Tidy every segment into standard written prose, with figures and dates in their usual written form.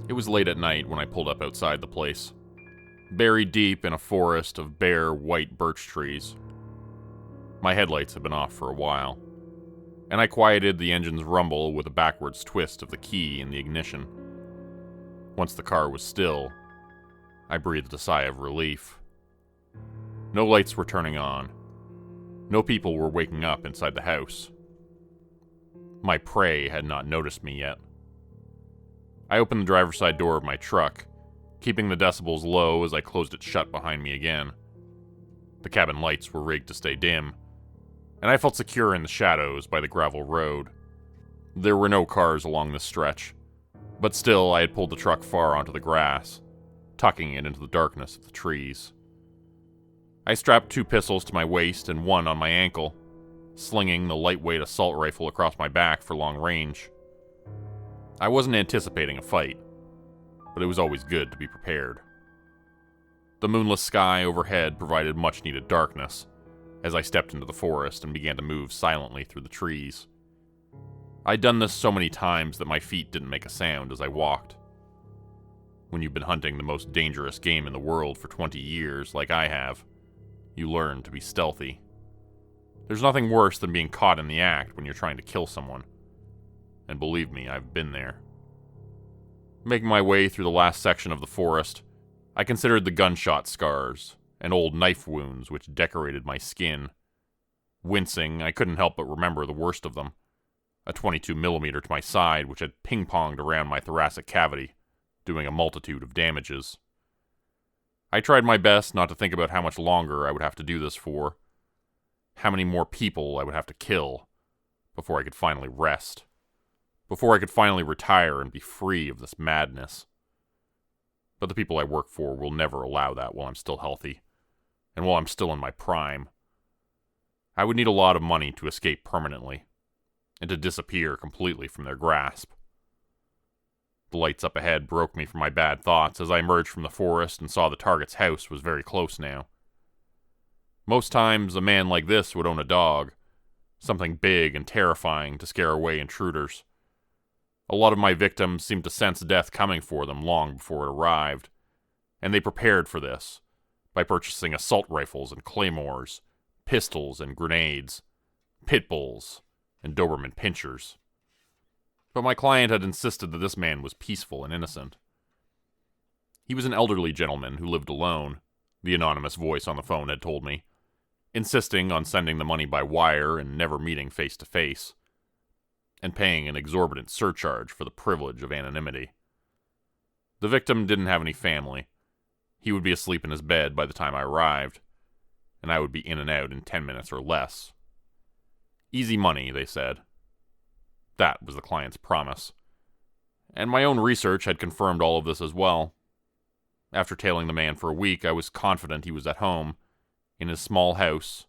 It was late at night when I pulled up outside the place, buried deep in a forest of bare, white birch trees. My headlights had been off for a while, and I quieted the engine's rumble with a backwards twist of the key in the ignition. Once the car was still, I breathed a sigh of relief. No lights were turning on. No people were waking up inside the house. My prey had not noticed me yet. I opened the driver's side door of my truck, keeping the decibels low as I closed it shut behind me again. The cabin lights were rigged to stay dim, and I felt secure in the shadows by the gravel road. There were no cars along this stretch, but still I had pulled the truck far onto the grass, tucking it into the darkness of the trees. I strapped 2 pistols to my waist and 1 on my ankle, slinging the lightweight assault rifle across my back for long range. I wasn't anticipating a fight, but it was always good to be prepared. The moonless sky overhead provided much-needed darkness as I stepped into the forest and began to move silently through the trees. I'd done this so many times that my feet didn't make a sound as I walked. When you've been hunting the most dangerous game in the world for 20 years, like I have, you learn to be stealthy. There's nothing worse than being caught in the act when you're trying to kill someone. And believe me, I've been there. Making my way through the last section of the forest, I considered the gunshot scars and old knife wounds which decorated my skin. Wincing, I couldn't help but remember the worst of them. A 22mm to my side which had ping-ponged around my thoracic cavity, doing a multitude of damages. I tried my best not to think about how much longer I would have to do this for, how many more people I would have to kill before I could finally rest, before I could finally retire and be free of this madness. But the people I work for will never allow that while I'm still healthy, and while I'm still in my prime. I would need a lot of money to escape permanently, and to disappear completely from their grasp. The lights up ahead broke me from my bad thoughts as I emerged from the forest and saw the target's house was very close now. Most times, a man like this would own a dog, something big and terrifying to scare away intruders. A lot of my victims seemed to sense death coming for them long before it arrived, and they prepared for this by purchasing assault rifles and claymores, pistols and grenades, pit bulls, and Doberman pinchers. But my client had insisted that this man was peaceful and innocent. He was an elderly gentleman who lived alone, the anonymous voice on the phone had told me, insisting on sending the money by wire and never meeting face to face, and paying an exorbitant surcharge for the privilege of anonymity. The victim didn't have any family. He would be asleep in his bed by the time I arrived, and I would be in and out in 10 minutes or less. Easy money, they said. That was the client's promise. And my own research had confirmed all of this as well. After tailing the man for a week, I was confident he was at home, in his small house,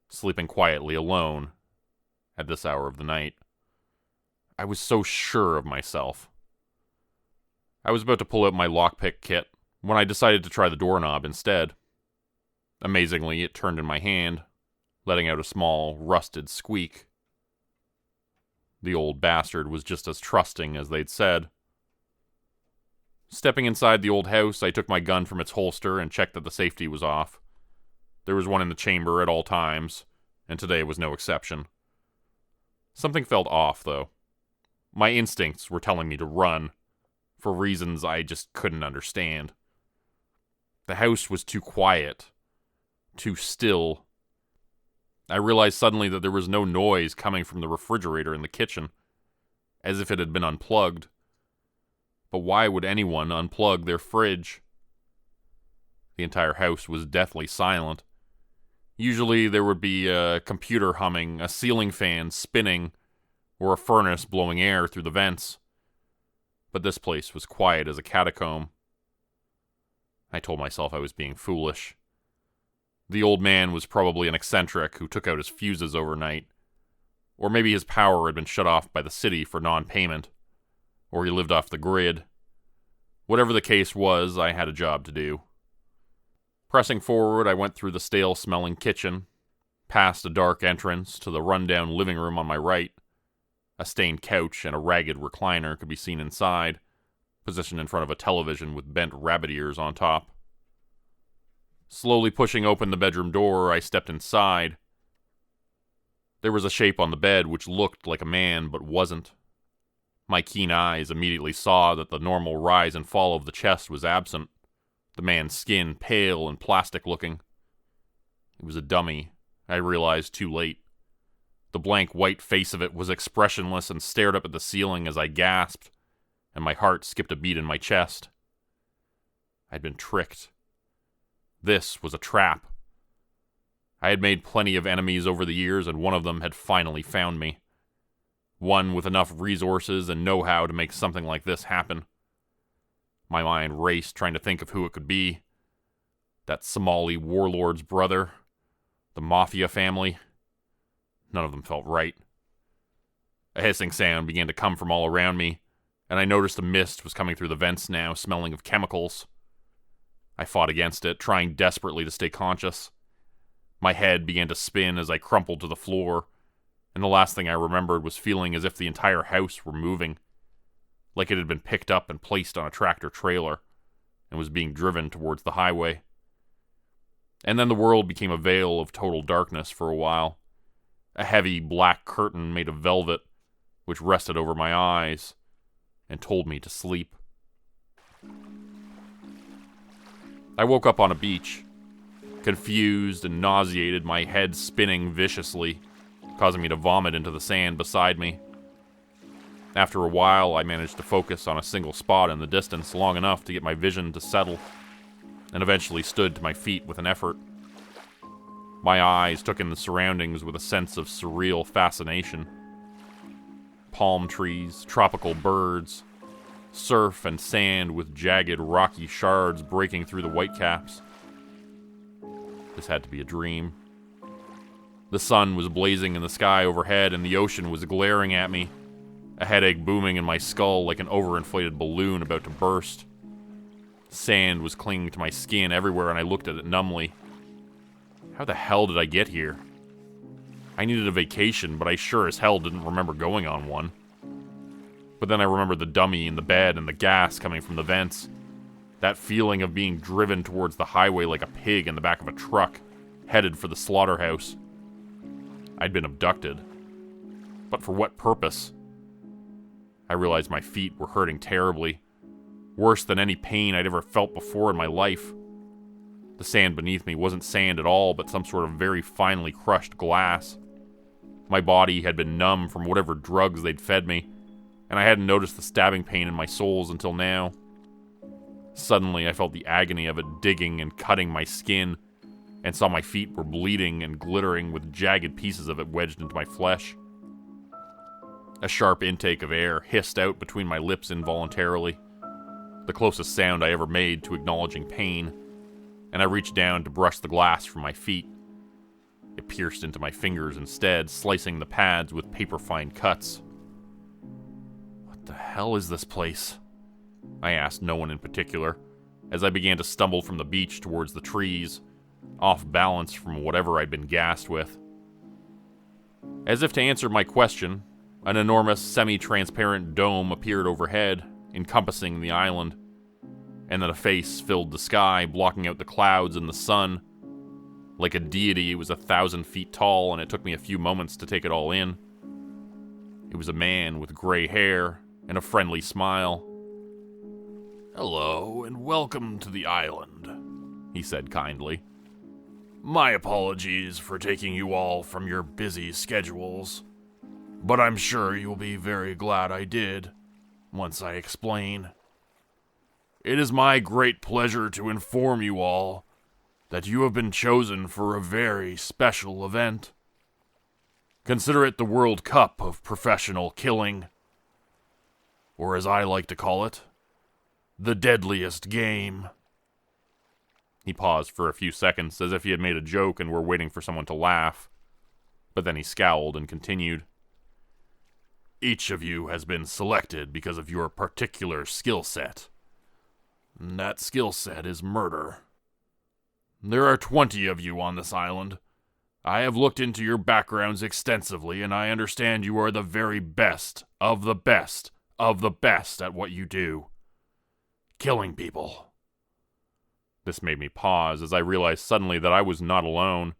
sleeping quietly alone, at this hour of the night. I was so sure of myself. I was about to pull out my lockpick kit when I decided to try the doorknob instead. Amazingly, it turned in my hand, letting out a small, rusted squeak. The old bastard was just as trusting as they'd said. Stepping inside the old house, I took my gun from its holster and checked that the safety was off. There was one in the chamber at all times, and today was no exception. Something felt off, though. My instincts were telling me to run, for reasons I just couldn't understand. The house was too quiet, too still. I realized suddenly that there was no noise coming from the refrigerator in the kitchen, as if it had been unplugged. But why would anyone unplug their fridge? The entire house was deathly silent. Usually there would be a computer humming, a ceiling fan spinning, or a furnace blowing air through the vents. But this place was quiet as a catacomb. I told myself I was being foolish. The old man was probably an eccentric who took out his fuses overnight. Or maybe his power had been shut off by the city for non-payment. Or he lived off the grid. Whatever the case was, I had a job to do. Pressing forward, I went through the stale-smelling kitchen, past a dark entrance to the run-down living room on my right. A stained couch and a ragged recliner could be seen inside, positioned in front of a television with bent rabbit ears on top. Slowly pushing open the bedroom door, I stepped inside. There was a shape on the bed which looked like a man but wasn't. My keen eyes immediately saw that the normal rise and fall of the chest was absent, the man's skin pale and plastic-looking. It was a dummy, I realized too late. The blank white face of it was expressionless and stared up at the ceiling as I gasped, and my heart skipped a beat in my chest. I'd been tricked. This was a trap. I had made plenty of enemies over the years, and one of them had finally found me. One with enough resources and know-how to make something like this happen. My mind raced, trying to think of who it could be. That Somali warlord's brother. The Mafia family. None of them felt right. A hissing sound began to come from all around me, and I noticed a mist was coming through the vents now, smelling of chemicals. I fought against it, trying desperately to stay conscious. My head began to spin as I crumpled to the floor, and the last thing I remembered was feeling as if the entire house were moving, like it had been picked up and placed on a tractor-trailer, and was being driven towards the highway. And then the world became a veil of total darkness for a while. A heavy black curtain made of velvet, which rested over my eyes, and told me to sleep. I woke up on a beach, confused and nauseated, my head spinning viciously, causing me to vomit into the sand beside me. After a while, I managed to focus on a single spot in the distance long enough to get my vision to settle, and eventually stood to my feet with an effort. My eyes took in the surroundings with a sense of surreal fascination. Palm trees, tropical birds, surf and sand with jagged rocky shards breaking through the whitecaps. This had to be a dream. The sun was blazing in the sky overhead, and the ocean was glaring at me, a headache booming in my skull like an overinflated balloon about to burst. Sand was clinging to my skin everywhere, and I looked at it numbly. How the hell did I get here? I needed a vacation, but I sure as hell didn't remember going on one. But then I remembered the dummy in the bed and the gas coming from the vents. That feeling of being driven towards the highway like a pig in the back of a truck, headed for the slaughterhouse. I'd been abducted. But for what purpose? I realized my feet were hurting terribly, worse than any pain I'd ever felt before in my life. The sand beneath me wasn't sand at all, but some sort of very finely crushed glass. My body had been numb from whatever drugs they'd fed me, and I hadn't noticed the stabbing pain in my soles until now. Suddenly, I felt the agony of it digging and cutting my skin, and saw my feet were bleeding and glittering with jagged pieces of it wedged into my flesh. A sharp intake of air hissed out between my lips involuntarily, the closest sound I ever made to acknowledging pain, and I reached down to brush the glass from my feet. It pierced into my fingers instead, slicing the pads with paper-fine cuts. What the hell is this place? I asked no one in particular, as I began to stumble from the beach towards the trees, off balance from whatever I'd been gassed with. As if to answer my question, an enormous semi-transparent dome appeared overhead, encompassing the island, and then a face filled the sky, blocking out the clouds and the sun. Like a deity, it was 1,000 feet tall, and it took me a few moments to take it all in. It was a man with gray hair and a friendly smile. "Hello, and welcome to the island," he said kindly. "My apologies for taking you all from your busy schedules, but I'm sure you'll be very glad I did, once I explain. It is my great pleasure to inform you all that you have been chosen for a very special event. Consider it the World Cup of professional killing, or as I like to call it, the deadliest game." He paused for a few seconds, as if he had made a joke and were waiting for someone to laugh. But then he scowled and continued. "Each of you has been selected because of your particular skill set. That skill set is murder. There are 20 of you on this island. I have looked into your backgrounds extensively, and I understand you are the very best of the best of the best at what you do. killing people. This made me pause as I realized suddenly that I was not alone.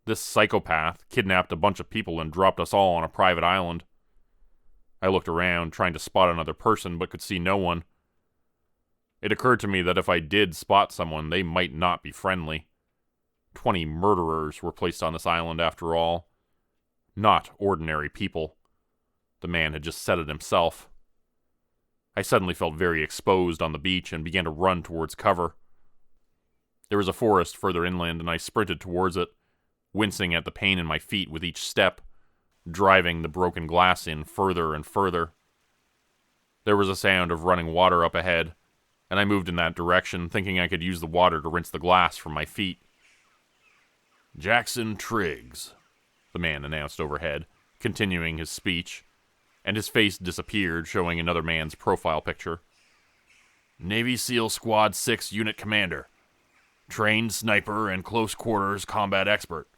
This psychopath kidnapped a bunch of people and dropped us all on a private island. I looked around, trying to spot another person, but could see no one. It occurred to me that if I did spot someone, they might not be friendly. 20 murderers were placed on this island after all. Not ordinary people. The man had just said it himself. I suddenly felt very exposed on the beach and began to run towards cover. There was a forest further inland, and I sprinted towards it, wincing at the pain in my feet with each step, driving the broken glass in further and further. There was a sound of running water up ahead, and I moved in that direction, thinking I could use the water to rinse the glass from my feet. "Jackson Triggs," the man announced overhead, continuing his speech, and his face disappeared, showing another man's profile picture. "Navy SEAL Squad 6 Unit Commander. Trained sniper and close quarters combat expert.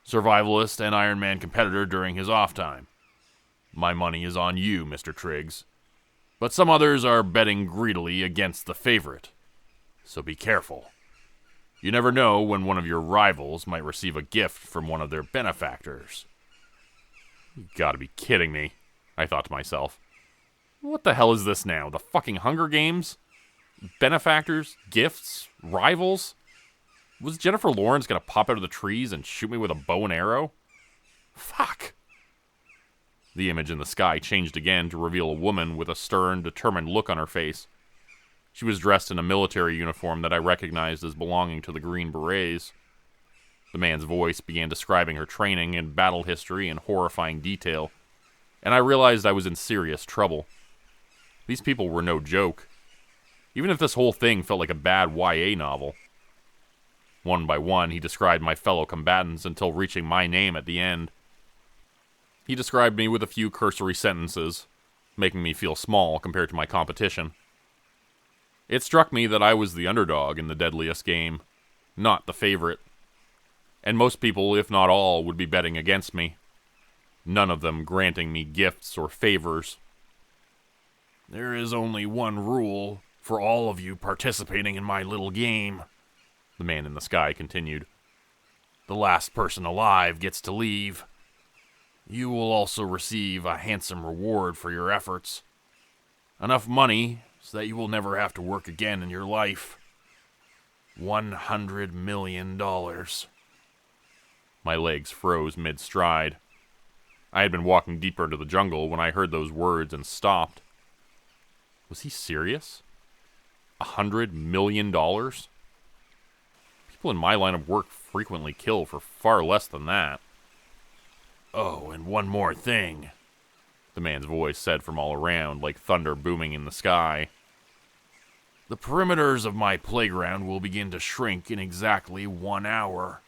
Survivalist and Ironman competitor during his off time. My money is on you, Mr. Triggs. But some others are betting greedily against the favorite. So be careful. You never know when one of your rivals might receive a gift from one of their benefactors." You gotta be kidding me, I thought to myself. What the hell is this now? The fucking Hunger Games? Benefactors? Gifts? Rivals? Was Jennifer Lawrence gonna pop out of the trees and shoot me with a bow and arrow? Fuck. The image in the sky changed again to reveal a woman with a stern, determined look on her face. She was dressed in a military uniform that I recognized as belonging to the Green Berets. The man's voice began describing her training and battle history in horrifying detail, and I realized I was in serious trouble. These people were no joke. Even if this whole thing felt like a bad YA novel. One by one, he described my fellow combatants until reaching my name at the end. He described me with a few cursory sentences, making me feel small compared to my competition. It struck me that I was the underdog in the deadliest game, not the favorite. And most people, if not all, would be betting against me. None of them granting me gifts or favors. "There is only one rule for all of you participating in my little game," the man in the sky continued. "The last person alive gets to leave. You will also receive a handsome reward for your efforts. Enough money so that you will never have to work again in your life. $100 million. My legs froze mid-stride. I had been walking deeper into the jungle when I heard those words and stopped. Was he serious? $100 million? People in my line of work frequently kill for far less than that. "Oh, and one more thing," the man's voice said from all around, like thunder booming in the sky. "The perimeters of my playground will begin to shrink in exactly 1 hour.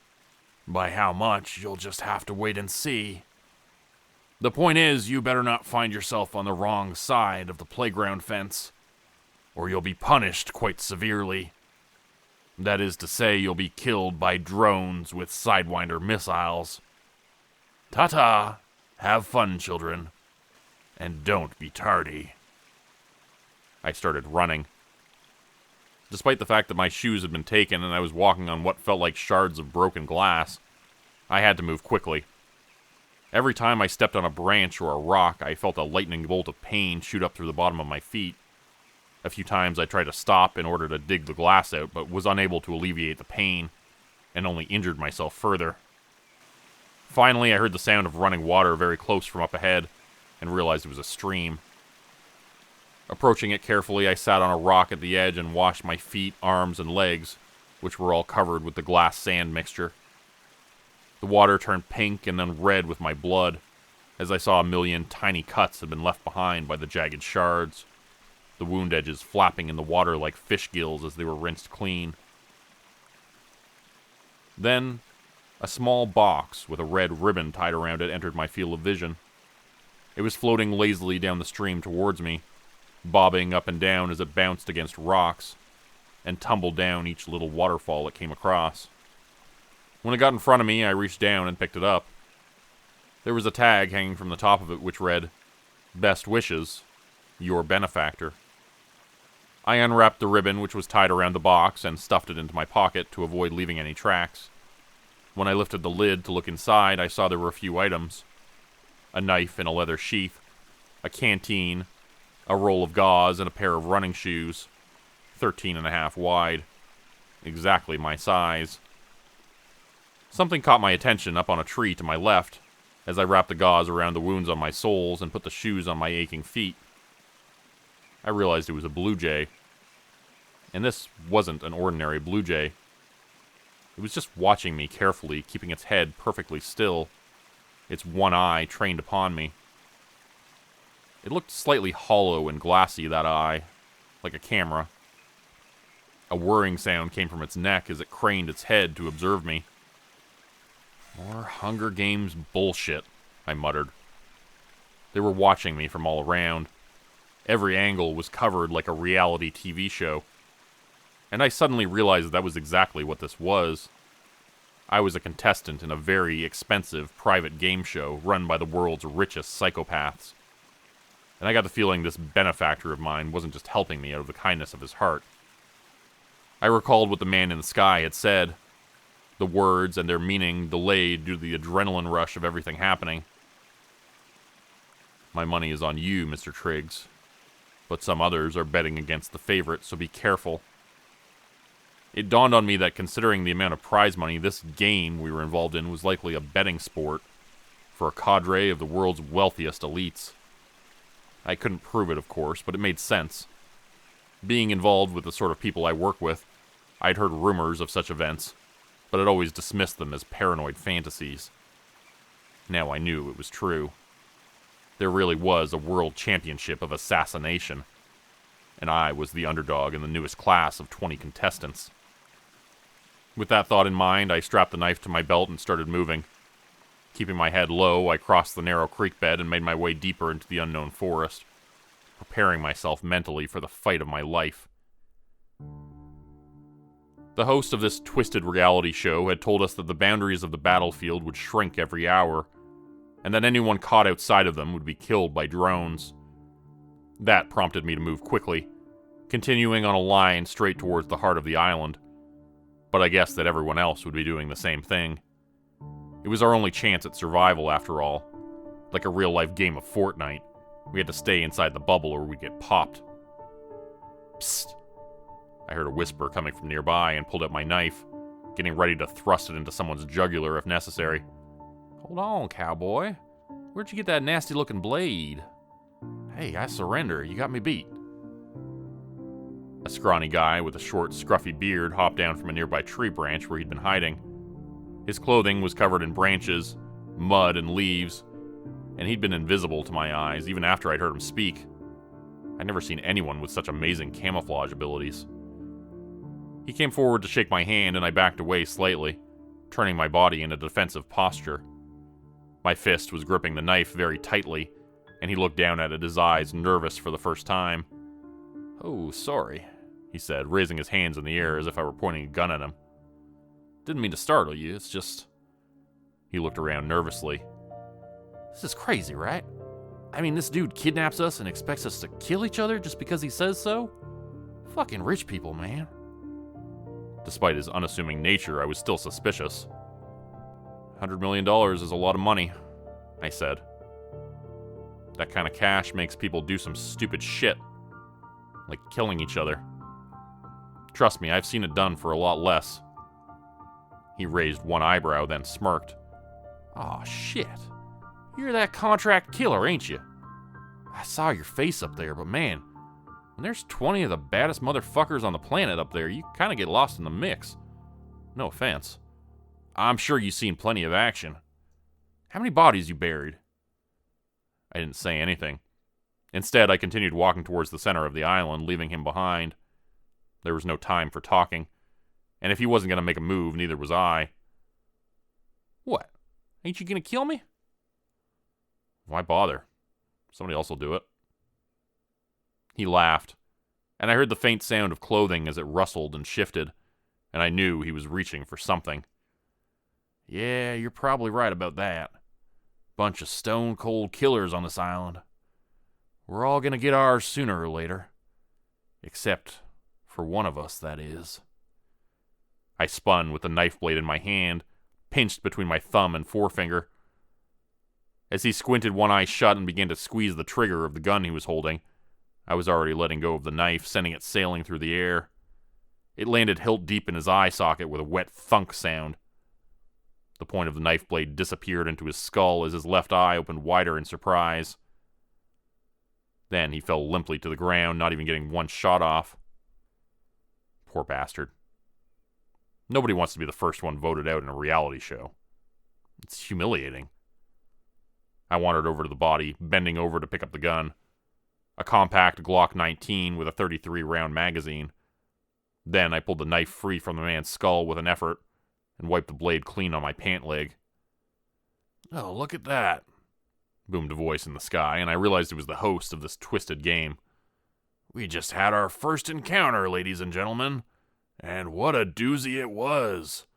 By how much, you'll just have to wait and see. The point is, you better not find yourself on the wrong side of the playground fence, or you'll be punished quite severely. That is to say, you'll be killed by drones with Sidewinder missiles. Ta-ta! Have fun, children. And don't be tardy." I started running. Despite the fact that my shoes had been taken and I was walking on what felt like shards of broken glass, I had to move quickly. Every time I stepped on a branch or a rock, I felt a lightning bolt of pain shoot up through the bottom of my feet. A few times I tried to stop in order to dig the glass out, but was unable to alleviate the pain, and only injured myself further. Finally, I heard the sound of running water very close from up ahead, and realized it was a stream. Approaching it carefully, I sat on a rock at the edge and washed my feet, arms, and legs, which were all covered with the glass sand mixture. The water turned pink and then red with my blood, as I saw a million tiny cuts had been left behind by the jagged shards, the wound edges flapping in the water like fish gills as they were rinsed clean. Then, a small box with a red ribbon tied around it entered my field of vision. It was floating lazily down the stream towards me, bobbing up and down as it bounced against rocks, and tumbled down each little waterfall it came across. When it got in front of me, I reached down and picked it up. There was a tag hanging from the top of it which read, "Best wishes, your benefactor." I unwrapped the ribbon which was tied around the box and stuffed it into my pocket to avoid leaving any tracks. When I lifted the lid to look inside, I saw there were a few items. A knife in a leather sheath, a canteen, a roll of gauze, and a pair of running shoes, 13.5 wide. Exactly my size. Something caught my attention up on a tree to my left as I wrapped the gauze around the wounds on my soles and put the shoes on my aching feet. I realized it was a blue jay. And this wasn't an ordinary blue jay. It was just watching me carefully, keeping its head perfectly still, its one eye trained upon me. It looked slightly hollow and glassy, that eye, like a camera. A whirring sound came from its neck as it craned its head to observe me. More Hunger Games bullshit, I muttered. They were watching me from all around. Every angle was covered like a reality TV show. And I suddenly realized that was exactly what this was. I was a contestant in a very expensive private game show run by the world's richest psychopaths. And I got the feeling this benefactor of mine wasn't just helping me out of the kindness of his heart. I recalled what the man in the sky had said, the words and their meaning delayed due to the adrenaline rush of everything happening. My money is on you, Mr. Triggs, but some others are betting against the favorite, so be careful. It dawned on me that considering the amount of prize money, this game we were involved in was likely a betting sport for a cadre of the world's wealthiest elites. I couldn't prove it, of course, but it made sense. Being involved with the sort of people I work with, I'd heard rumors of such events, but I'd always dismissed them as paranoid fantasies. Now I knew it was true. There really was a world championship of assassination, and I was the underdog in the newest class of 20 contestants. With that thought in mind, I strapped the knife to my belt and started moving. Keeping my head low, I crossed the narrow creek bed and made my way deeper into the unknown forest, preparing myself mentally for the fight of my life. The host of this twisted reality show had told us that the boundaries of the battlefield would shrink every hour, and that anyone caught outside of them would be killed by drones. That prompted me to move quickly, continuing on a line straight towards the heart of the island, but I guessed that everyone else would be doing the same thing. It was our only chance at survival, after all. Like a real-life game of Fortnite, we had to stay inside the bubble or we'd get popped. Psst! I heard a whisper coming from nearby and pulled out my knife, getting ready to thrust it into someone's jugular if necessary. Hold on, cowboy. Where'd you get that nasty-looking blade? Hey, I surrender. You got me beat. A scrawny guy with a short, scruffy beard hopped down from a nearby tree branch where he'd been hiding. His clothing was covered in branches, mud, and leaves, and he'd been invisible to my eyes even after I'd heard him speak. I'd never seen anyone with such amazing camouflage abilities. He came forward to shake my hand, and I backed away slightly, turning my body in a defensive posture. My fist was gripping the knife very tightly, and he looked down at it, his eyes nervous for the first time. "Oh, sorry," he said, raising his hands in the air as if I were pointing a gun at him. "Didn't mean to startle you, it's just..." He looked around nervously. "This is crazy, right? I mean, this dude kidnaps us and expects us to kill each other just because he says so? Fucking rich people, man." Despite his unassuming nature, I was still suspicious. $100 million is a lot of money, I said. That kind of cash makes people do some stupid shit, like killing each other. Trust me, I've seen it done for a lot less. He raised one eyebrow, then smirked. Aw, shit. You're that contract killer, ain't you? I saw your face up there, but man, when there's 20 of the baddest motherfuckers on the planet up there, you kind of get lost in the mix. No offense. I'm sure you've seen plenty of action. How many bodies you buried? I didn't say anything. Instead, I continued walking towards the center of the island, leaving him behind. There was no time for talking, and if he wasn't going to make a move, neither was I. What? Ain't you going to kill me? Why bother? Somebody else will do it. He laughed, and I heard the faint sound of clothing as it rustled and shifted, and I knew he was reaching for something. Yeah, you're probably right about that. Bunch of stone-cold killers on this island. We're all gonna get ours sooner or later. Except for one of us, that is. I spun with the knife blade in my hand, pinched between my thumb and forefinger. As he squinted one eye shut and began to squeeze the trigger of the gun he was holding, I was already letting go of the knife, sending it sailing through the air. It landed hilt deep in his eye socket with a wet thunk sound. The point of the knife blade disappeared into his skull as his left eye opened wider in surprise. Then he fell limply to the ground, not even getting one shot off. Poor bastard. Nobody wants to be the first one voted out in a reality show. It's humiliating. I wandered over to the body, bending over to pick up the gun. A compact Glock 19 with a 33-round magazine. Then I pulled the knife free from the man's skull with an effort and wiped the blade clean on my pant leg. "Oh, look at that," boomed a voice in the sky, and I realized it was the host of this twisted game. "We just had our first encounter, ladies and gentlemen, and what a doozy it was.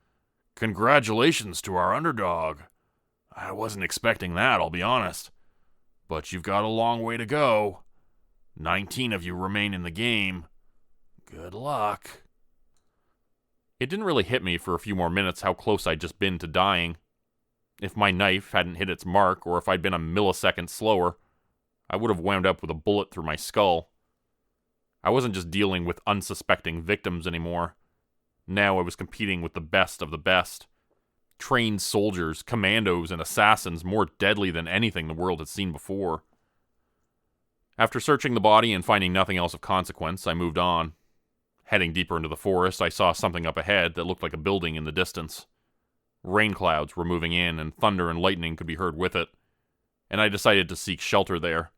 Congratulations to our underdog. I wasn't expecting that, I'll be honest. But you've got a long way to go. 19 of you remain in the game. Good luck." It didn't really hit me for a few more minutes how close I'd just been to dying. If my knife hadn't hit its mark, or if I'd been a millisecond slower, I would have wound up with a bullet through my skull. I wasn't just dealing with unsuspecting victims anymore. Now I was competing with the best of the best. Trained soldiers, commandos, and assassins more deadly than anything the world had seen before. After searching the body and finding nothing else of consequence, I moved on. Heading deeper into the forest, I saw something up ahead that looked like a building in the distance. Rain clouds were moving in, and thunder and lightning could be heard with it, and I decided to seek shelter there.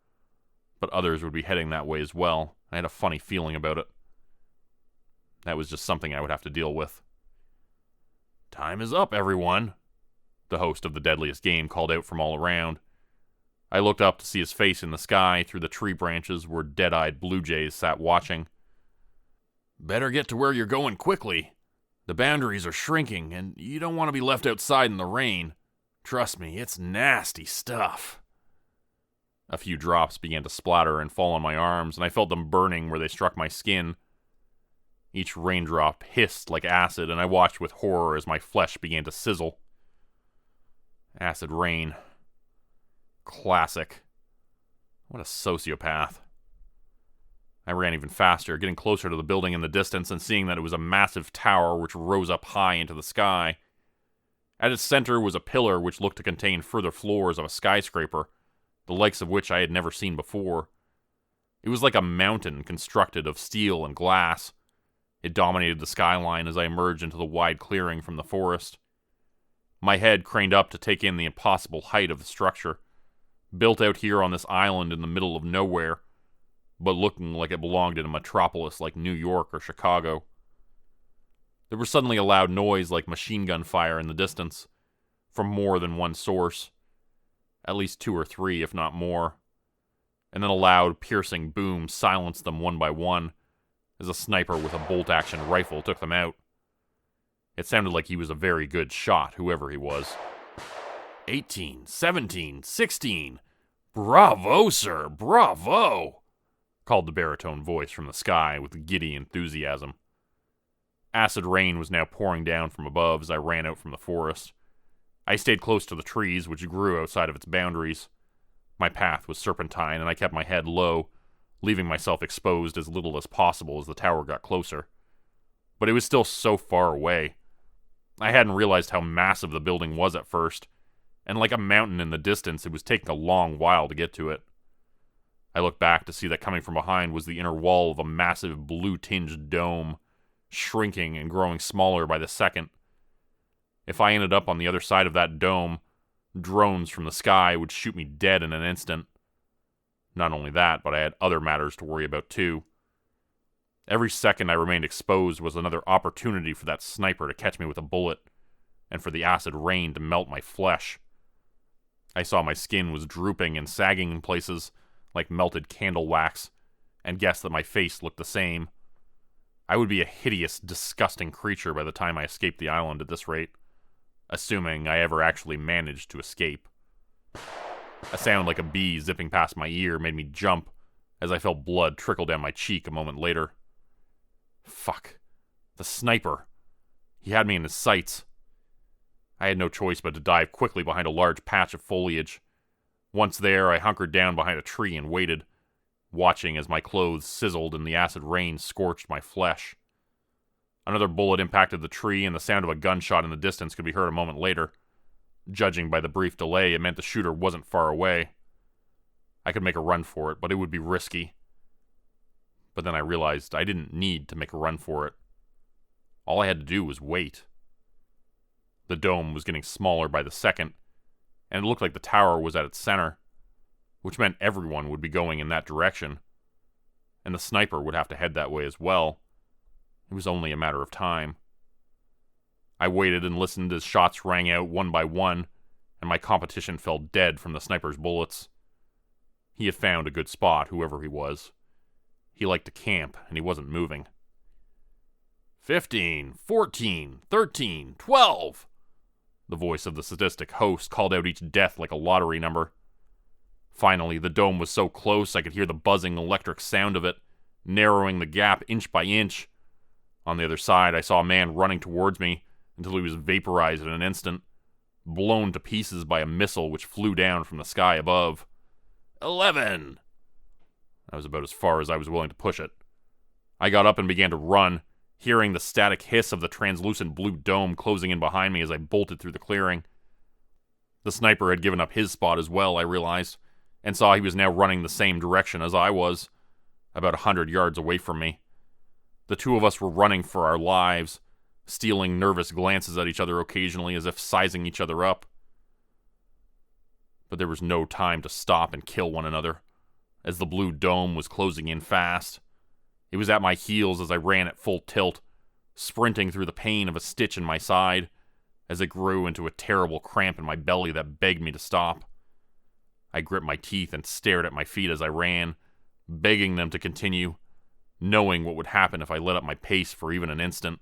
But others would be heading that way as well. I had a funny feeling about it. That was just something I would have to deal with. "Time is up, everyone," the host of the deadliest game called out from all around. I looked up to see his face in the sky through the tree branches where dead-eyed blue jays sat watching. "Better get to where you're going quickly. The boundaries are shrinking, and you don't want to be left outside in the rain. Trust me, it's nasty stuff." A few drops began to splatter and fall on my arms, and I felt them burning where they struck my skin. Each raindrop hissed like acid, and I watched with horror as my flesh began to sizzle. Acid rain. Classic. What a sociopath. I ran even faster, getting closer to the building in the distance and seeing that it was a massive tower which rose up high into the sky. At its center was a pillar which looked to contain further floors of a skyscraper, the likes of which I had never seen before. It was like a mountain constructed of steel and glass. It dominated the skyline as I emerged into the wide clearing from the forest. My head craned up to take in the impossible height of the structure, built out here on this island in the middle of nowhere, but looking like it belonged in a metropolis like New York or Chicago. There was suddenly a loud noise like machine gun fire in the distance, from more than one source. At least 2 or 3, if not more. And then a loud, piercing boom silenced them one by one, as a sniper with a bolt-action rifle took them out. It sounded like he was a very good shot, whoever he was. 18, 17, 16. Bravo, sir, bravo, called the baritone voice from the sky with giddy enthusiasm. Acid rain was now pouring down from above as I ran out from the forest. I stayed close to the trees, which grew outside of its boundaries. My path was serpentine, and I kept my head low, leaving myself exposed as little as possible as the tower got closer. But it was still so far away. I hadn't realized how massive the building was at first, and like a mountain in the distance, it was taking a long while to get to it. I looked back to see that coming from behind was the inner wall of a massive blue-tinged dome, shrinking and growing smaller by the second. If I ended up on the other side of that dome, drones from the sky would shoot me dead in an instant. Not only that, but I had other matters to worry about too. Every second I remained exposed was another opportunity for that sniper to catch me with a bullet, and for the acid rain to melt my flesh. I saw my skin was drooping and sagging in places, like melted candle wax, and guessed that my face looked the same. I would be a hideous, disgusting creature by the time I escaped the island at this rate, assuming I ever actually managed to escape. A sound like a bee zipping past my ear made me jump, as I felt blood trickle down my cheek a moment later. Fuck. The sniper. He had me in his sights. I had no choice but to dive quickly behind a large patch of foliage. Once there, I hunkered down behind a tree and waited, watching as my clothes sizzled and the acid rain scorched my flesh. Another bullet impacted the tree, and the sound of a gunshot in the distance could be heard a moment later. Judging by the brief delay, it meant the shooter wasn't far away. I could make a run for it, but it would be risky. But then I realized I didn't need to make a run for it. All I had to do was wait. The dome was getting smaller by the second, and it looked like the tower was at its center, which meant everyone would be going in that direction, and the sniper would have to head that way as well. It was only a matter of time. I waited and listened as shots rang out one by one, and my competition fell dead from the sniper's bullets. He had found a good spot, whoever he was. He liked to camp, and he wasn't moving. 15, 14, 13, 12. The voice of the sadistic host called out each death like a lottery number. Finally, the dome was so close I could hear the buzzing electric sound of it, narrowing the gap inch by inch. On the other side, I saw a man running towards me until he was vaporized in an instant, blown to pieces by a missile which flew down from the sky above. 11! That was about as far as I was willing to push it. I got up and began to run, hearing the static hiss of the translucent blue dome closing in behind me as I bolted through the clearing. The sniper had given up his spot as well, I realized, and saw he was now running the same direction as I was, about 100 yards away from me. The two of us were running for our lives, stealing nervous glances at each other occasionally as if sizing each other up. But there was no time to stop and kill one another, as the blue dome was closing in fast. It was at my heels as I ran at full tilt, sprinting through the pain of a stitch in my side, as it grew into a terrible cramp in my belly that begged me to stop. I gripped my teeth and stared at my feet as I ran, begging them to continue, knowing what would happen if I let up my pace for even an instant.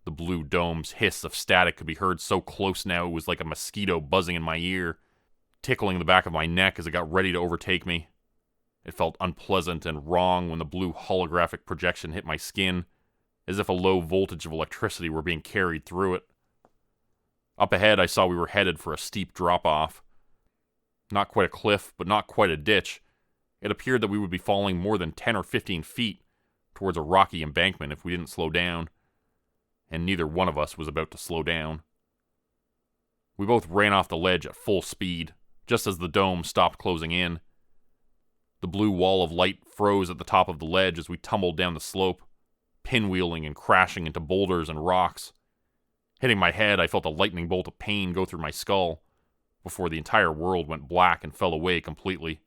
The blue dome's hiss of static could be heard so close now it was like a mosquito buzzing in my ear, tickling the back of my neck as it got ready to overtake me. It felt unpleasant and wrong when the blue holographic projection hit my skin, as if a low voltage of electricity were being carried through it. Up ahead, I saw we were headed for a steep drop-off. Not quite a cliff, but not quite a ditch. It appeared that we would be falling more than 10 or 15 feet towards a rocky embankment if we didn't slow down, and neither one of us was about to slow down. We both ran off the ledge at full speed, just as the dome stopped closing in. The blue wall of light froze at the top of the ledge as we tumbled down the slope, pinwheeling and crashing into boulders and rocks. Hitting my head, I felt a lightning bolt of pain go through my skull, before the entire world went black and fell away completely.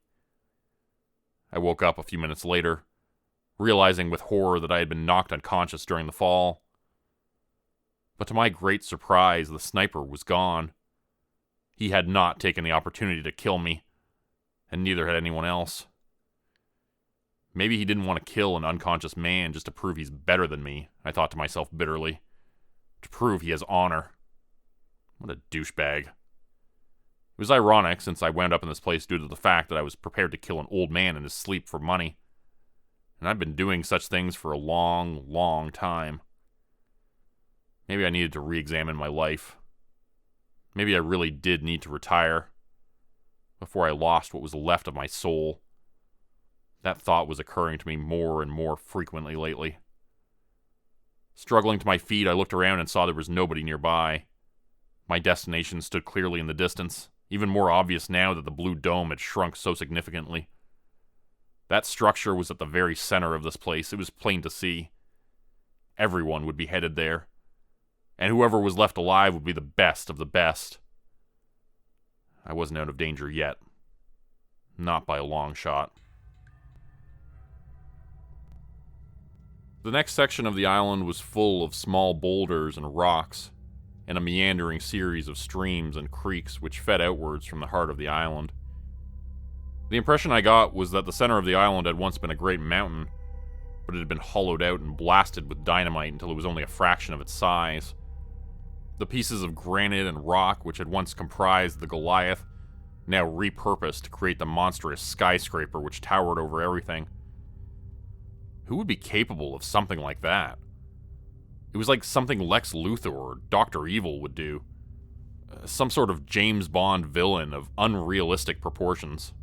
I woke up a few minutes later, realizing with horror that I had been knocked unconscious during the fall. But to my great surprise, the sniper was gone. He had not taken the opportunity to kill me, and neither had anyone else. Maybe he didn't want to kill an unconscious man just to prove he's better than me, I thought to myself bitterly. To prove he has honor. What a douchebag. It was ironic, since I wound up in this place due to the fact that I was prepared to kill an old man in his sleep for money. And I've been doing such things for a long, long time. Maybe I needed to re-examine my life. Maybe I really did need to retire before I lost what was left of my soul. That thought was occurring to me more and more frequently lately. Struggling to my feet, I looked around and saw there was nobody nearby. My destination stood clearly in the distance, even more obvious now that the blue dome had shrunk so significantly. That structure was at the very center of this place. It was plain to see. Everyone would be headed there, and whoever was left alive would be the best of the best. I wasn't out of danger yet. Not by a long shot. The next section of the island was full of small boulders and rocks, and a meandering series of streams and creeks which fed outwards from the heart of the island. The impression I got was that the center of the island had once been a great mountain, but it had been hollowed out and blasted with dynamite until it was only a fraction of its size. The pieces of granite and rock which had once comprised the Goliath now repurposed to create the monstrous skyscraper which towered over everything. Who would be capable of something like that? It was like something Lex Luthor or Dr. Evil would do. Some sort of James Bond villain of unrealistic proportions.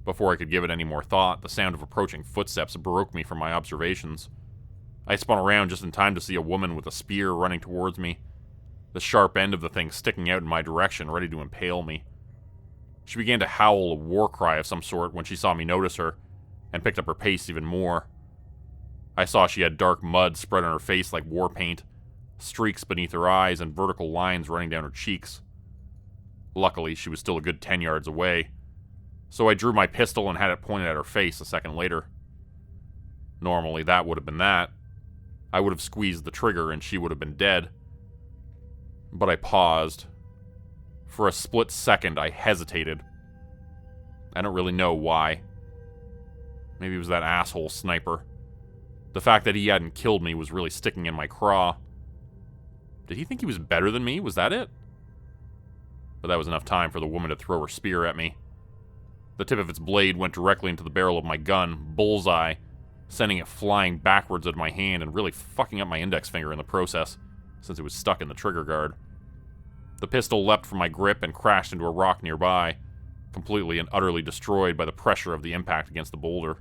Before I could give it any more thought, the sound of approaching footsteps broke me from my observations. I spun around just in time to see a woman with a spear running towards me, the sharp end of the thing sticking out in my direction, ready to impale me. She began to howl a war cry of some sort when she saw me notice her, and picked up her pace even more. I saw she had dark mud spread on her face like war paint, streaks beneath her eyes, and vertical lines running down her cheeks. Luckily, she was still a good 10 yards away, so I drew my pistol and had it pointed at her face a second later. Normally, that would have been that. I would have squeezed the trigger and she would have been dead. But I paused. For a split second, I hesitated. I don't really know why. Maybe it was that asshole sniper. The fact that he hadn't killed me was really sticking in my craw. Did he think he was better than me? Was that it? But that was enough time for the woman to throw her spear at me. The tip of its blade went directly into the barrel of my gun, bullseye, sending it flying backwards out of my hand and really fucking up my index finger in the process, since it was stuck in the trigger guard. The pistol leapt from my grip and crashed into a rock nearby, completely and utterly destroyed by the pressure of the impact against the boulder.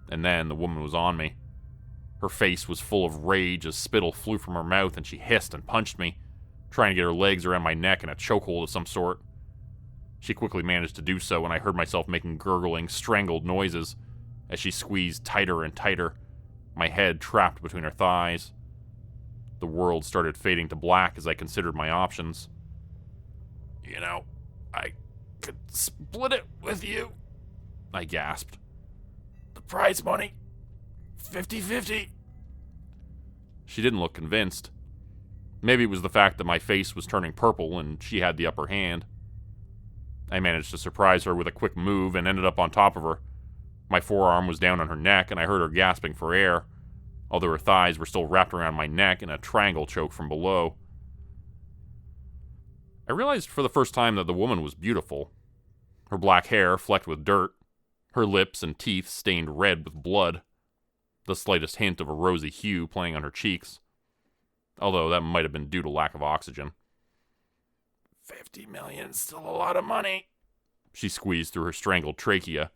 And then the woman was on me. Her face was full of rage as spittle flew from her mouth and she hissed and punched me, trying to get her legs around my neck in a chokehold of some sort. She quickly managed to do so, and I heard myself making gurgling, strangled noises as she squeezed tighter and tighter, my head trapped between her thighs. The world started fading to black as I considered my options. You know, I could split it with you, I gasped. The prize money, 50-50. She didn't look convinced. Maybe it was the fact that my face was turning purple and she had the upper hand. I managed to surprise her with a quick move and ended up on top of her. My forearm was down on her neck and I heard her gasping for air, although her thighs were still wrapped around my neck in a triangle choke from below. I realized for the first time that the woman was beautiful. Her black hair flecked with dirt, her lips and teeth stained red with blood, the slightest hint of a rosy hue playing on her cheeks, although that might have been due to lack of oxygen. 50 million's still a lot of money, she squeezed through her strangled trachea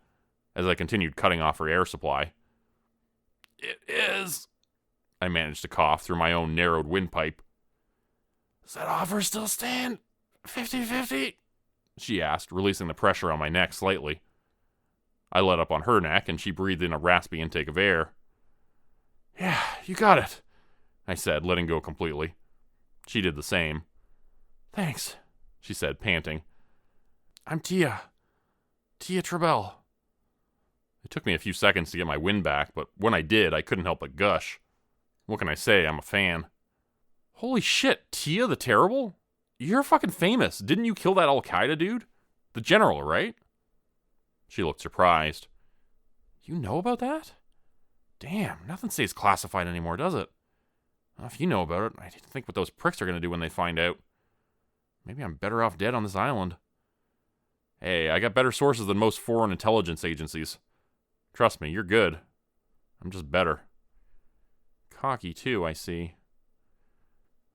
as I continued cutting off her air supply. It is, I managed to cough through my own narrowed windpipe. Does that offer still stand? 50-50? She asked, releasing the pressure on my neck slightly. I let up on her neck, and she breathed in a raspy intake of air. Yeah, you got it, I said, letting go completely. She did the same. Thanks, she said, panting. I'm Tia Trebell. It took me a few seconds to get my wind back, but when I did, I couldn't help but gush. What can I say? I'm a fan. Holy shit, Tia the Terrible? You're fucking famous. Didn't you kill that Al-Qaeda dude? The general, right? She looked surprised. You know about that? Damn, nothing stays classified anymore, does it? Well, if you know about it, I think what those pricks are going to do when they find out. Maybe I'm better off dead on this island. Hey, I got better sources than most foreign intelligence agencies. Trust me, you're good. I'm just better. Cocky, too, I see.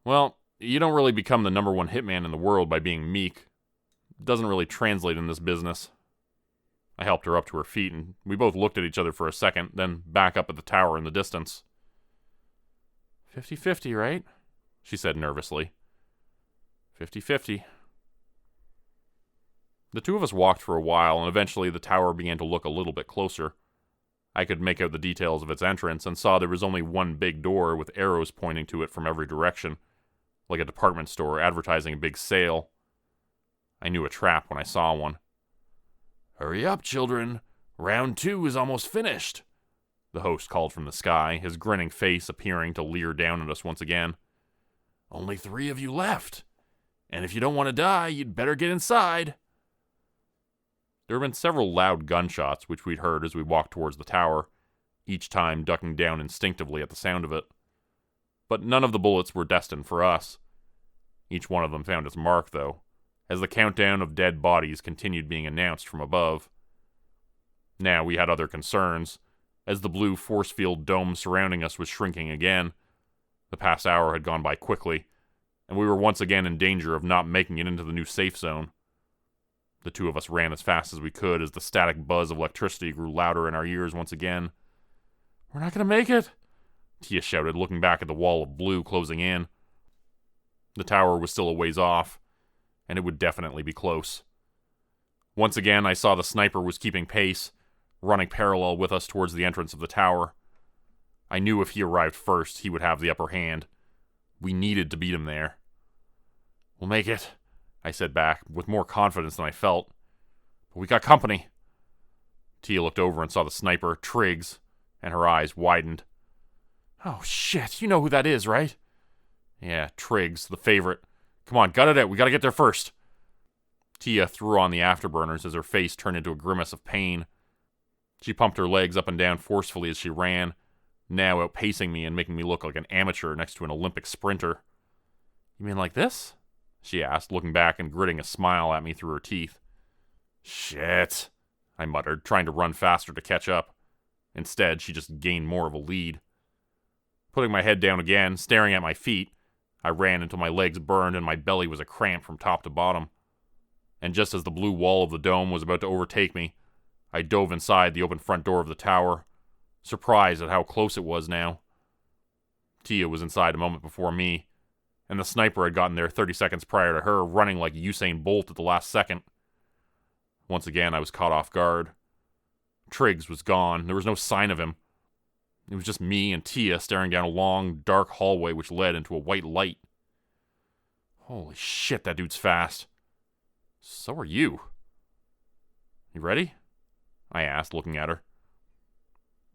Well, you don't really become the #1 hitman in the world by being meek. It doesn't really translate in this business. I helped her up to her feet, and we both looked at each other for a second, then back up at the tower in the distance. 50-50, right? She said nervously. 50-50. The two of us walked for a while, and eventually the tower began to look a little bit closer. I could make out the details of its entrance, and saw there was only one big door with arrows pointing to it from every direction, like a department store advertising a big sale. I knew a trap when I saw one. Hurry up, children. Round 2 is almost finished, the host called from the sky, his grinning face appearing to leer down at us once again. Only 3 of you left, and if you don't want to die, you'd better get inside. There had been several loud gunshots, which we'd heard as we walked towards the tower, each time ducking down instinctively at the sound of it. But none of the bullets were destined for us. Each one of them found its mark, though, as the countdown of dead bodies continued being announced from above. Now we had other concerns, as the blue force field dome surrounding us was shrinking again. The past hour had gone by quickly, and we were once again in danger of not making it into the new safe zone. The two of us ran as fast as we could as the static buzz of electricity grew louder in our ears once again. "We're not going to make it," Tia shouted, looking back at the wall of blue closing in. The tower was still a ways off, and it would definitely be close. Once again, I saw the sniper was keeping pace, running parallel with us towards the entrance of the tower. I knew if he arrived first, he would have the upper hand. We needed to beat him there. "We'll make it," I said back, with more confidence than I felt. "But we got company." Tia looked over and saw the sniper, Triggs, and her eyes widened. "Oh, shit, you know who that is, right?" "Yeah, Triggs, the favorite. Come on, gut it out, we gotta get there first." Tia threw on the afterburners as her face turned into a grimace of pain. She pumped her legs up and down forcefully as she ran, now outpacing me and making me look like an amateur next to an Olympic sprinter. "You mean like this?" she asked, looking back and gritting a smile at me through her teeth. "Shit," I muttered, trying to run faster to catch up. Instead, she just gained more of a lead. Putting my head down again, staring at my feet, I ran until my legs burned and my belly was a cramp from top to bottom. And just as the blue wall of the dome was about to overtake me, I dove inside the open front door of the tower, surprised at how close it was now. Tia was inside a moment before me, and the sniper had gotten there 30 seconds prior to her, running like Usain Bolt at the last second. Once again, I was caught off guard. Triggs was gone. There was no sign of him. It was just me and Tia staring down a long, dark hallway which led into a white light. Holy shit, that dude's fast. So are you. "You ready?" I asked, looking at her.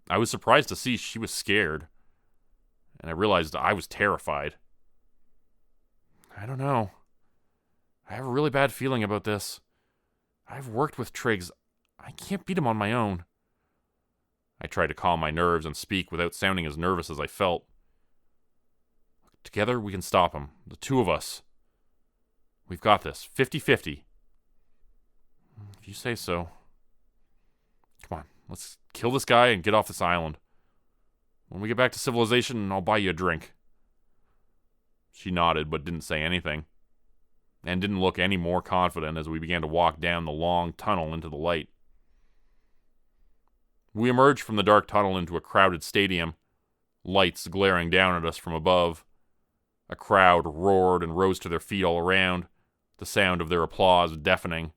I was surprised to see she was scared, and I realized I was terrified. "I don't know. I have a really bad feeling about this. I've worked with Triggs. I can't beat him on my own." I tried to calm my nerves and speak without sounding as nervous as I felt. "Together we can stop him, the two of us. We've got this, 50-50. "If you say so. Come on, let's kill this guy and get off this island. When we get back to civilization, I'll buy you a drink." She nodded but didn't say anything, and didn't look any more confident as we began to walk down the long tunnel into the light. We emerged from the dark tunnel into a crowded stadium, lights glaring down at us from above. A crowd roared and rose to their feet all around, the sound of their applause deafening.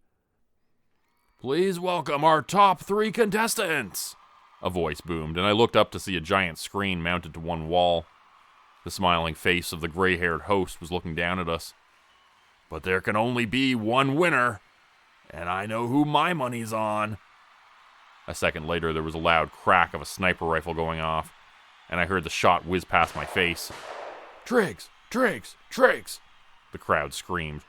"Please welcome our top 3 contestants," a voice boomed, and I looked up to see a giant screen mounted to one wall. The smiling face of the gray-haired host was looking down at us. "But there can only be one winner, and I know who my money's on." A second later, there was a loud crack of a sniper rifle going off, and I heard the shot whiz past my face. "Triggs! Triggs! Triggs!" the crowd screamed.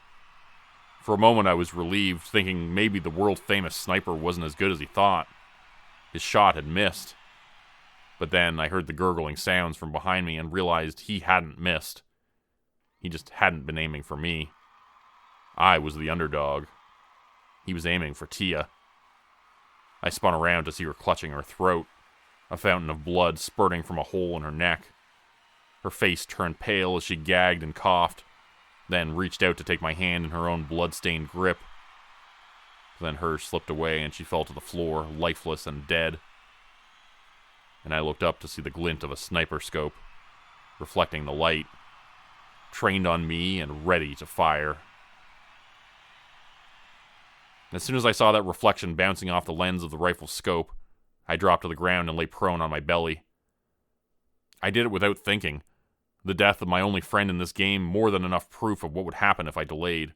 For a moment, I was relieved, thinking maybe the world-famous sniper wasn't as good as he thought. His shot had missed. But then I heard the gurgling sounds from behind me and realized he hadn't missed. He just hadn't been aiming for me. I was the underdog. He was aiming for Tia. I spun around to see her clutching her throat, a fountain of blood spurting from a hole in her neck. Her face turned pale as she gagged and coughed, then reached out to take my hand in her own blood-stained grip. Then hers slipped away and she fell to the floor, lifeless and dead. And I looked up to see the glint of a sniper scope, reflecting the light, trained on me and ready to fire. As soon as I saw that reflection bouncing off the lens of the rifle's scope, I dropped to the ground and lay prone on my belly. I did it without thinking. The death of my only friend in this game more than enough proof of what would happen if I delayed.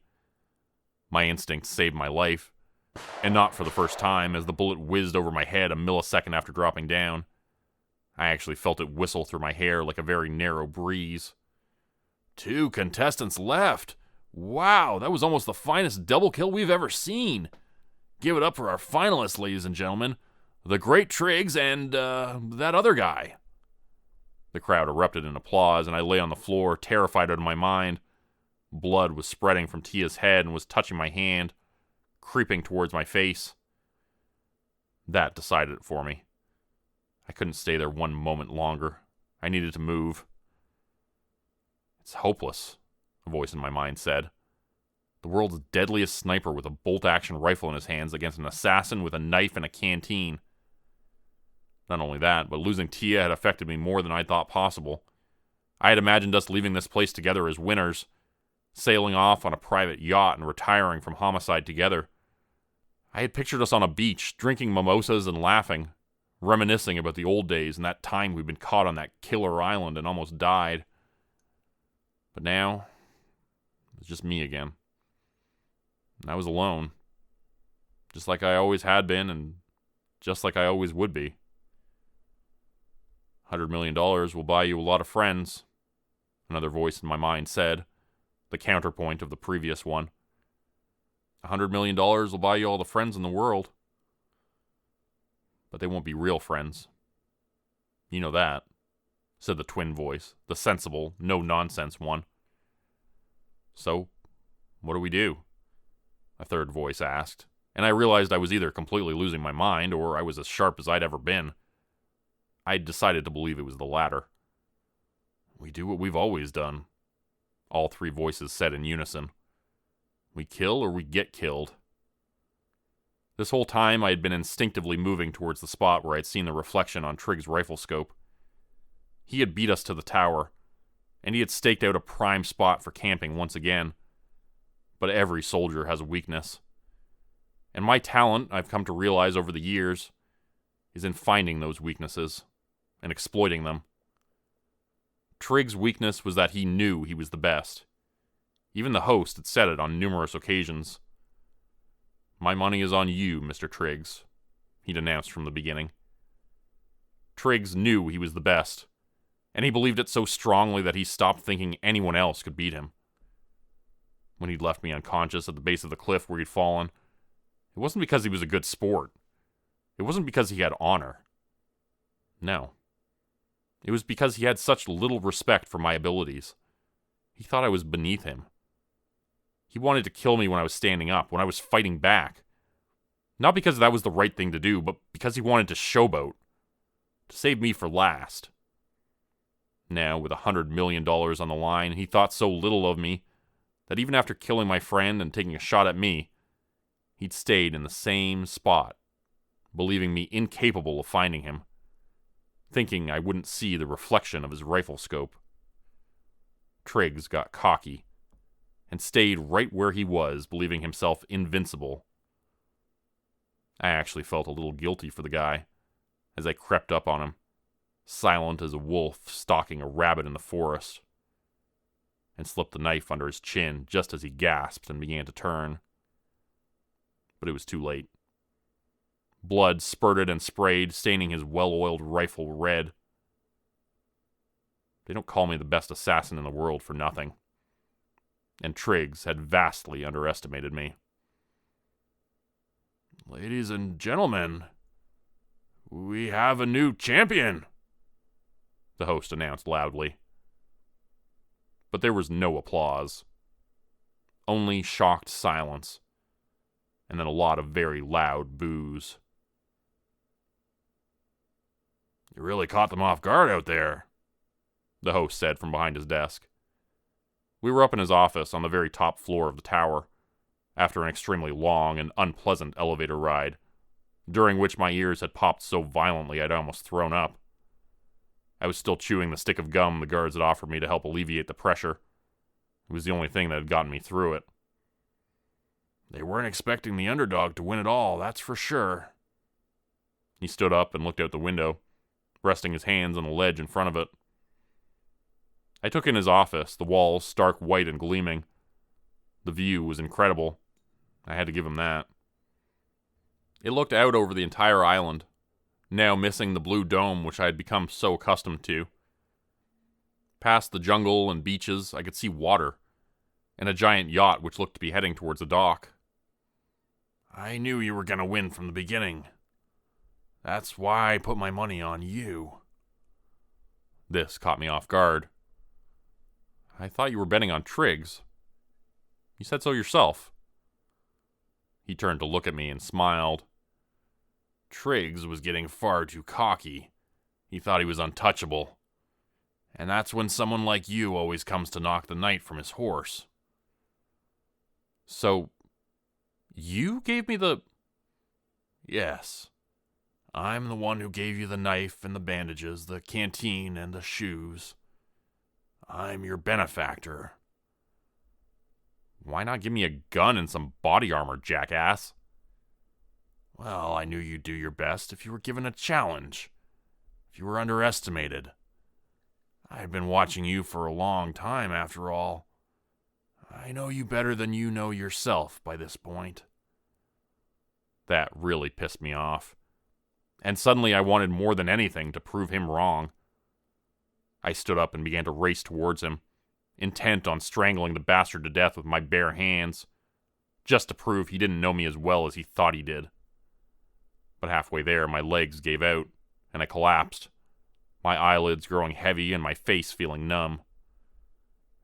My instincts saved my life, and not for the first time, as the bullet whizzed over my head a millisecond after dropping down. I actually felt it whistle through my hair like a very narrow breeze. 2 contestants left! Wow, that was almost the finest double kill we've ever seen. Give it up for our finalists, ladies and gentlemen. The great Triggs and, that other guy. The crowd erupted in applause, and I lay on the floor, terrified out of my mind. Blood was spreading from Tia's head and was touching my hand, creeping towards my face. That decided it for me. I couldn't stay there one moment longer. I needed to move. "It's hopeless," a voice in my mind said. The world's deadliest sniper with a bolt-action rifle in his hands against an assassin with a knife and a canteen. Not only that, but losing Tia had affected me more than I thought possible. I had imagined us leaving this place together as winners, sailing off on a private yacht and retiring from homicide together. I had pictured us on a beach, drinking mimosas and laughing, reminiscing about the old days and that time we'd been caught on that killer island and almost died. But now, it was just me again. And I was alone. Just like I always had been, and just like I always would be. $100 million will buy you a lot of friends, another voice in my mind said, the counterpoint of the previous one. $100 million will buy you all the friends in the world. But they won't be real friends. You know that, said the twin voice, the sensible, no-nonsense one. So, what do we do? A third voice asked, and I realized I was either completely losing my mind or I was as sharp as I'd ever been. I decided to believe it was the latter. We do what we've always done, all three voices said in unison. We kill or we get killed. This whole time I had been instinctively moving towards the spot where I'd seen the reflection on Trigg's rifle scope. He had beat us to the tower, and he had staked out a prime spot for camping once again. But every soldier has a weakness. And my talent, I've come to realize over the years, is in finding those weaknesses and exploiting them. Trigg's weakness was that he knew he was the best. Even the host had said it on numerous occasions. My money is on you, Mr. Triggs, he'd announced from the beginning. Triggs knew he was the best, and he believed it so strongly that he stopped thinking anyone else could beat him. When he'd left me unconscious at the base of the cliff where he'd fallen, it wasn't because he was a good sport. It wasn't because he had honor. No. It was because he had such little respect for my abilities. He thought I was beneath him. He wanted to kill me when I was standing up, when I was fighting back. Not because that was the right thing to do, but because he wanted to showboat. To save me for last. Now, with $100 million on the line, he thought so little of me that even after killing my friend and taking a shot at me, he'd stayed in the same spot, believing me incapable of finding him, thinking I wouldn't see the reflection of his rifle scope. Triggs got cocky and stayed right where he was, believing himself invincible. I actually felt a little guilty for the guy as I crept up on him, silent as a wolf stalking a rabbit in the forest, and slipped the knife under his chin just as he gasped and began to turn. But it was too late. Blood spurted and sprayed, staining his well-oiled rifle red. They don't call me the best assassin in the world for nothing. And Triggs had vastly underestimated me. Ladies and gentlemen, we have a new champion, the host announced loudly. But there was no applause. Only shocked silence, and then a lot of very loud boos. You really caught them off guard out there, the host said from behind his desk. We were up in his office on the very top floor of the tower, after an extremely long and unpleasant elevator ride, during which my ears had popped so violently I'd almost thrown up. I was still chewing the stick of gum the guards had offered me to help alleviate the pressure. It was the only thing that had gotten me through it. They weren't expecting the underdog to win it all, that's for sure. He stood up and looked out the window, resting his hands on the ledge in front of it. I took in his office, the walls stark white and gleaming. The view was incredible. I had to give him that. It looked out over the entire island, now missing the blue dome which I had become so accustomed to. Past the jungle and beaches, I could see water, and a giant yacht which looked to be heading towards a dock. I knew you were going to win from the beginning. That's why I put my money on you. This caught me off guard. I thought you were betting on Triggs. You said so yourself. He turned to look at me and smiled. Triggs was getting far too cocky. He thought he was untouchable. And that's when someone like you always comes to knock the knight from his horse. So, you gave me the... Yes. I'm the one who gave you the knife and the bandages, the canteen and the shoes. I'm your benefactor. Why not give me a gun and some body armor, jackass? Well, I knew you'd do your best if you were given a challenge. If you were underestimated. I've been watching you for a long time, after all. I know you better than you know yourself by this point. That really pissed me off. And suddenly I wanted more than anything to prove him wrong. I stood up and began to race towards him, intent on strangling the bastard to death with my bare hands, just to prove he didn't know me as well as he thought he did. But halfway there, my legs gave out, and I collapsed, my eyelids growing heavy and my face feeling numb.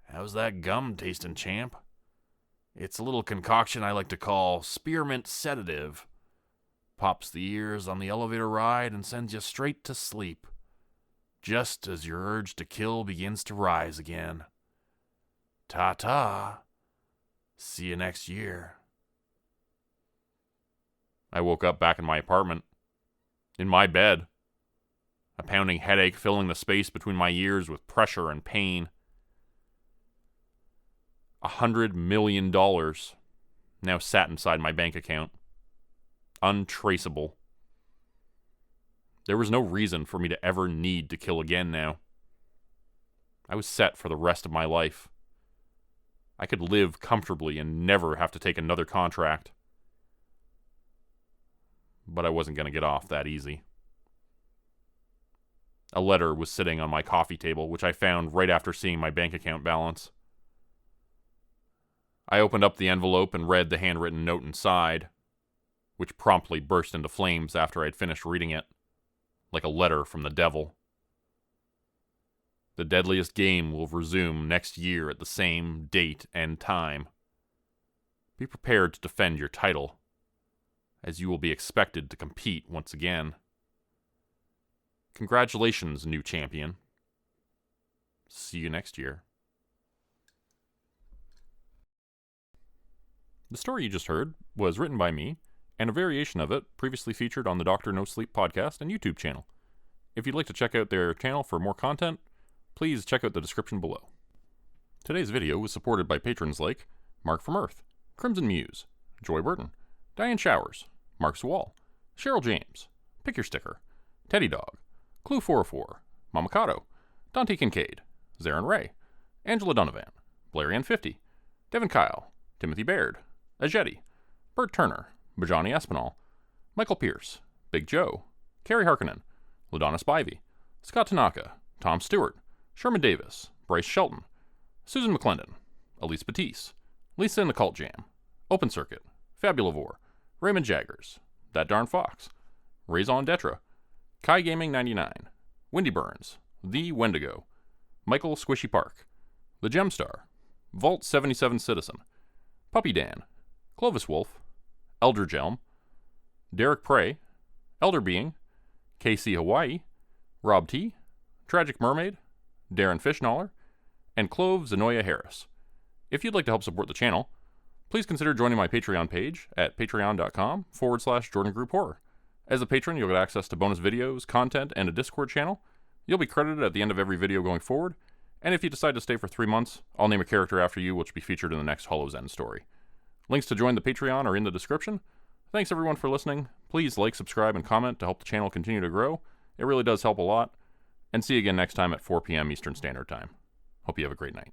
How's that gum tasting, champ? It's a little concoction I like to call spearmint sedative. Pops the ears on the elevator ride and sends you straight to sleep, just as your urge to kill begins to rise again. Ta-ta. See you next year. I woke up back in my apartment, in my bed, a pounding headache filling the space between my ears with pressure and pain. $100 million now sat inside my bank account. Untraceable. There was no reason for me to ever need to kill again now. I was set for the rest of my life. I could live comfortably and never have to take another contract. But I wasn't going to get off that easy. A letter was sitting on my coffee table, which I found right after seeing my bank account balance. I opened up the envelope and read the handwritten note inside, which promptly burst into flames after I'd finished reading it, like a letter from the devil. The deadliest game will resume next year at the same date and time. Be prepared to defend your title, as you will be expected to compete once again. Congratulations, new champion. See you next year. The story you just heard was written by me, and a variation of it previously featured on the Dr. Nosleep podcast and YouTube channel. If you'd like to check out their channel for more content, please check out the description below. Today's video was supported by patrons like Mark from Earth, Crimson Muse, Joy Burton, Diane Showers, Mark Sewall, Cheryl James, Pick Your Sticker, Teddy Dog, Clue 404, Mamakato, Dante Kincaid, Zarin Ray, Angela Donovan, Blarian 50, Devin Kyle, Timothy Baird, Ajeti, Bert Turner, Bajani Espinal, Michael Pierce, Big Joe, Carrie Harkonnen, LaDonna Spivey, Scott Tanaka, Tom Stewart, Sherman Davis, Bryce Shelton, Susan McClendon, Elise Batiste, Lisa in the Cult Jam, Open Circuit, Fabulavore, Raymond Jaggers, That Darn Fox, Raison Detra, Kai Gaming 99, Wendy Burns, The Wendigo, Michael Squishy Park, The Gemstar, Vault 77 Citizen, Puppy Dan, Clovis Wolf, Elder Gelm, Derek Prey, Elder Being, KC Hawaii, Rob T, Tragic Mermaid, Darren Fishnaller, and Clove Zenoya Harris. If you'd like to help support the channel, please consider joining my Patreon page at patreon.com/Jordan Grupe Horror. As a patron, you'll get access to bonus videos, content, and a Discord channel. You'll be credited at the end of every video going forward, and if you decide to stay for 3 months, I'll name a character after you which will be featured in the next Hollow's End story. Links to join the Patreon are in the description. Thanks everyone for listening. Please like, subscribe, and comment to help the channel continue to grow. It really does help a lot. And see you again next time at 4 p.m. Eastern Standard Time. Hope you have a great night.